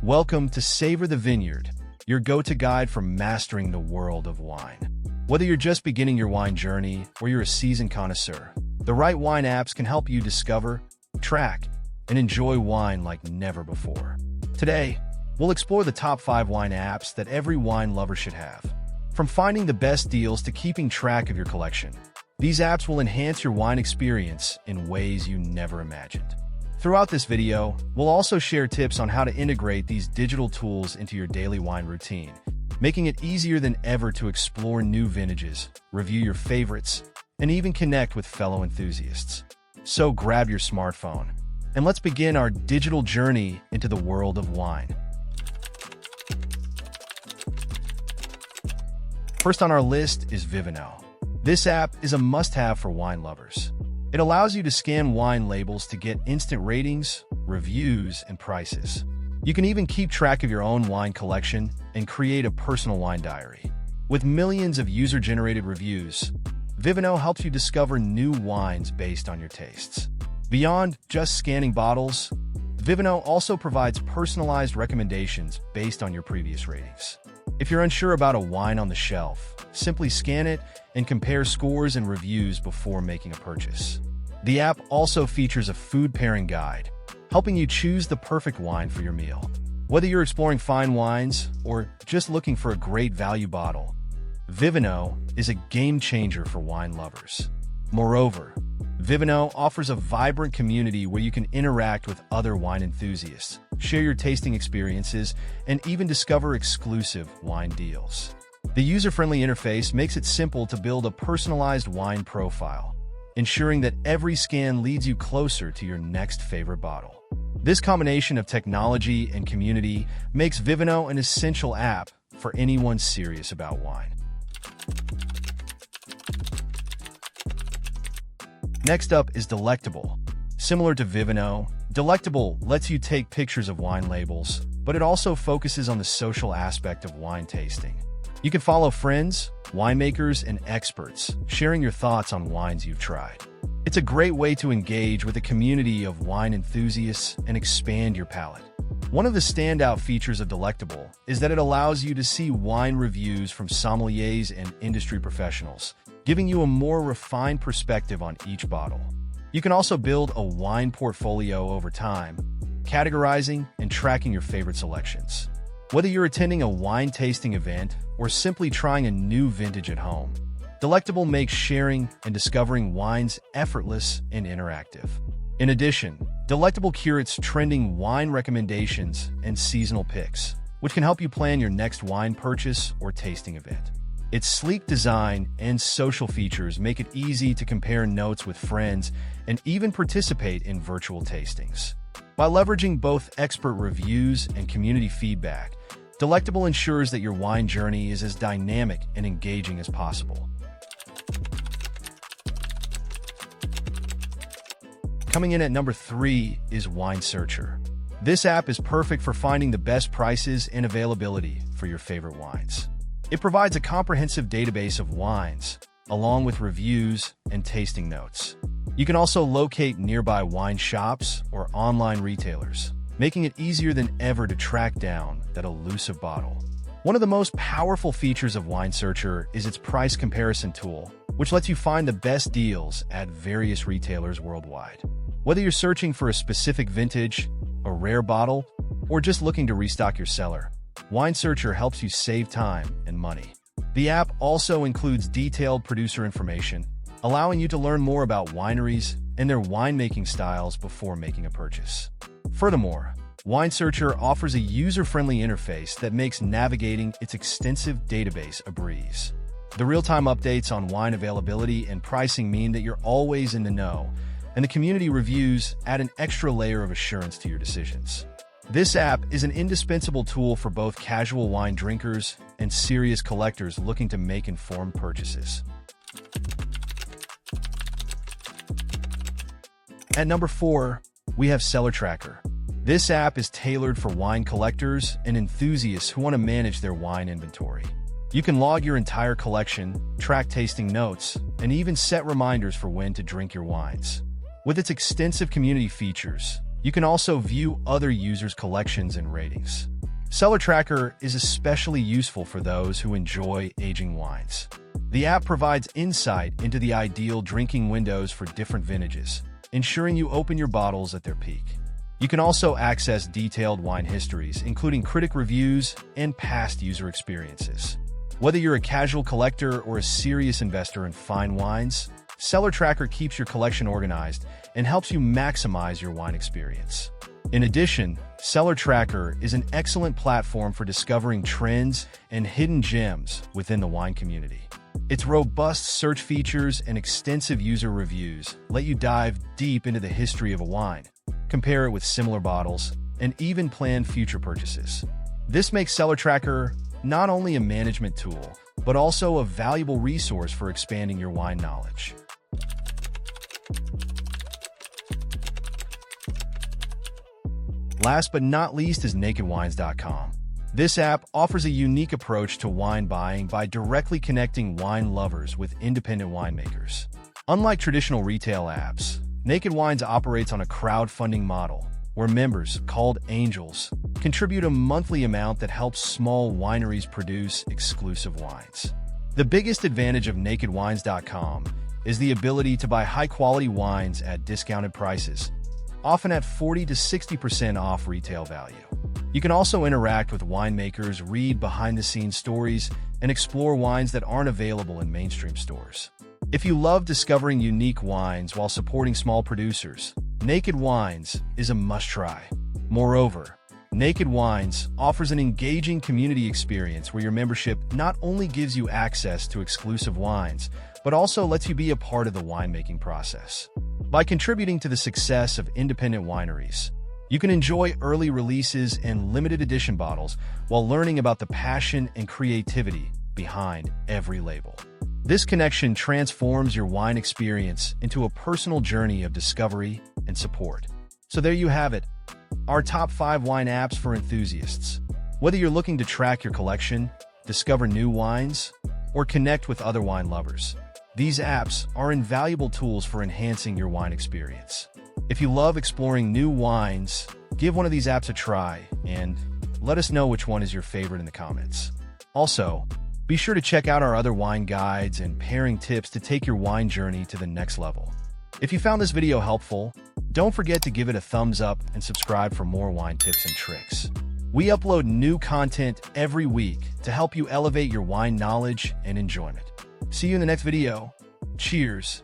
Welcome to Savor the Vineyard, your go-to guide for mastering the world of wine. Whether you're just beginning your wine journey or you're a seasoned connoisseur, the right wine apps can help you discover, track, and enjoy wine like never before. Today, we'll explore the top 5 wine apps that every wine lover should have. From finding the best deals to keeping track of your collection, these apps will enhance your wine experience in ways you never imagined. Throughout this video, we'll also share tips on how to integrate these digital tools into your daily wine routine, making it easier than ever to explore new vintages, review your favorites, and even connect with fellow enthusiasts. So grab your smartphone, and let's begin our digital journey into the world of wine. First on our list is Vivino. This app is a must-have for wine lovers. It allows you to scan wine labels to get instant ratings, reviews, and prices. You can even keep track of your own wine collection and create a personal wine diary. With millions of user-generated reviews, Vivino helps you discover new wines based on your tastes. Beyond just scanning bottles, Vivino also provides personalized recommendations based on your previous ratings. If you're unsure about a wine on the shelf, simply scan it and compare scores and reviews before making a purchase. The app also features a food pairing guide, helping you choose the perfect wine for your meal. Whether you're exploring fine wines or just looking for a great value bottle, Vivino is a game changer for wine lovers. Moreover, Vivino offers a vibrant community where you can interact with other wine enthusiasts, share your tasting experiences, and even discover exclusive wine deals. The user-friendly interface makes it simple to build a personalized wine profile, ensuring that every scan leads you closer to your next favorite bottle. This combination of technology and community makes Vivino an essential app for anyone serious about wine. Next up is Delectable. Similar to Vivino, Delectable lets you take pictures of wine labels, but it also focuses on the social aspect of wine tasting. You can follow friends, winemakers, and experts, sharing your thoughts on wines you've tried. It's a great way to engage with a community of wine enthusiasts and expand your palate. One of the standout features of Delectable is that it allows you to see wine reviews from sommeliers and industry professionals, giving you a more refined perspective on each bottle. You can also build a wine portfolio over time, categorizing and tracking your favorite selections. Whether you're attending a wine tasting event or simply trying a new vintage at home, Delectable makes sharing and discovering wines effortless and interactive. In addition, Delectable curates trending wine recommendations and seasonal picks, which can help you plan your next wine purchase or tasting event. Its sleek design and social features make it easy to compare notes with friends and even participate in virtual tastings. By leveraging both expert reviews and community feedback, Delectable ensures that your wine journey is as dynamic and engaging as possible. Coming in at number 3 is WineSearcher. This app is perfect for finding the best prices and availability for your favorite wines. It provides a comprehensive database of wines, along with reviews and tasting notes. You can also locate nearby wine shops or online retailers, making it easier than ever to track down that elusive bottle. One of the most powerful features of WineSearcher is its price comparison tool, which lets you find the best deals at various retailers worldwide. Whether you're searching for a specific vintage, a rare bottle, or just looking to restock your cellar, WineSearcher helps you save time and money. The app also includes detailed producer information, allowing you to learn more about wineries and their winemaking styles before making a purchase. Furthermore, WineSearcher offers a user-friendly interface that makes navigating its extensive database a breeze. The real-time updates on wine availability and pricing mean that you're always in the know, and the community reviews add an extra layer of assurance to your decisions. This app is an indispensable tool for both casual wine drinkers and serious collectors looking to make informed purchases. At number 4, we have CellarTracker. This app is tailored for wine collectors and enthusiasts who want to manage their wine inventory. You can log your entire collection, track tasting notes, and even set reminders for when to drink your wines. With its extensive community features, you can also view other users' collections and ratings. CellarTracker is especially useful for those who enjoy aging wines. The app provides insight into the ideal drinking windows for different vintages, ensuring you open your bottles at their peak. You can also access detailed wine histories, including critic reviews and past user experiences. Whether you're a casual collector or a serious investor in fine wines, CellarTracker keeps your collection organized and helps you maximize your wine experience. In addition, CellarTracker is an excellent platform for discovering trends and hidden gems within the wine community. Its robust search features and extensive user reviews let you dive deep into the history of a wine, compare it with similar bottles, and even plan future purchases. This makes CellarTracker not only a management tool, but also a valuable resource for expanding your wine knowledge. Last but not least is NakedWines.com. This app offers a unique approach to wine buying by directly connecting wine lovers with independent winemakers. Unlike traditional retail apps, Naked Wines operates on a crowdfunding model, where members, called angels, contribute a monthly amount that helps small wineries produce exclusive wines. The biggest advantage of NakedWines.com is the ability to buy high-quality wines at discounted prices, often at 40 to 60% off retail value. You can also interact with winemakers, read behind-the-scenes stories, and explore wines that aren't available in mainstream stores. If you love discovering unique wines while supporting small producers, Naked Wines is a must-try. Moreover, Naked Wines offers an engaging community experience where your membership not only gives you access to exclusive wines, but also lets you be a part of the winemaking process. By contributing to the success of independent wineries, you can enjoy early releases and limited edition bottles while learning about the passion and creativity behind every label. This connection transforms your wine experience into a personal journey of discovery and support. So there you have it, our top 5 wine apps for enthusiasts. Whether you're looking to track your collection, discover new wines, or connect with other wine lovers, these apps are invaluable tools for enhancing your wine experience. If you love exploring new wines, give one of these apps a try and let us know which one is your favorite in the comments. Also, be sure to check out our other wine guides and pairing tips to take your wine journey to the next level. If you found this video helpful, don't forget to give it a thumbs up and subscribe for more wine tips and tricks. We upload new content every week to help you elevate your wine knowledge and enjoyment. See you in the next video. Cheers.